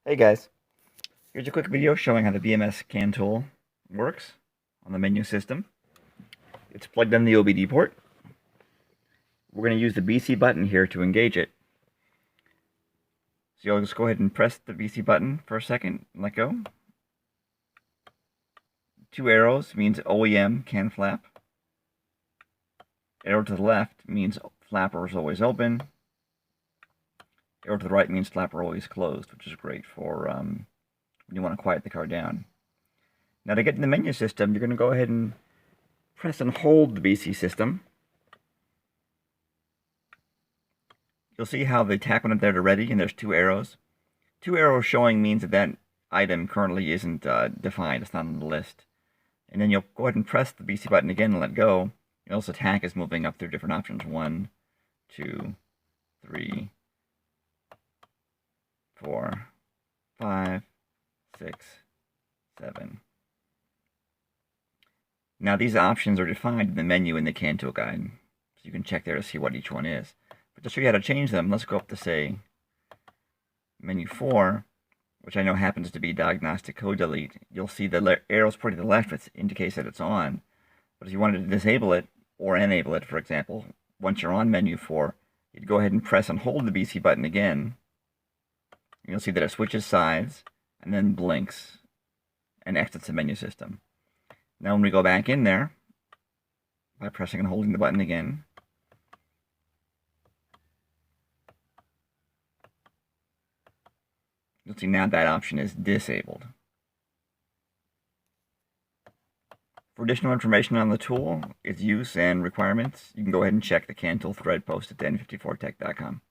Hey guys, here's a quick video showing how the BMS CAN tool works on the menu system. It's plugged in the OBD port. We're going to use the BC button here to engage it. So you'll just go ahead and press the BC button for a second and let go. Two arrows means OEM CANFlap. Arrow to the left means flapper is always open. Arrow to the right means flapper always closed, which is great for when you want to quiet the car down. Now to get in the menu system, you're going to go ahead and press and hold the BC system. You'll see how the tack went up there to ready, and there's two arrows. Two arrows showing means that that item currently isn't defined, it's not on the list. And then you'll go ahead and press the BC button again and let go. You'll notice the tack is moving up through different options. 1, 2, 3, 4, 5, 6, 7. Now these options are defined in the menu in the CAN tool guide, so you can check there to see what each one is. But to show you how to change them, let's go up to, say, menu 4, which I know happens to be diagnostic code delete. You'll see the arrows pointing to the left, which indicates that it's on. But if you wanted to disable it or enable it, for example, once you're on menu 4, you'd go ahead and press and hold the BC button again. You'll see that it switches sides and then blinks and exits the menu system. Now when we go back in there, by pressing and holding the button again, you'll see now that option is disabled. For additional information on the tool, its use, and requirements, you can go ahead and check the CAN tool thread posted at n54tech.com.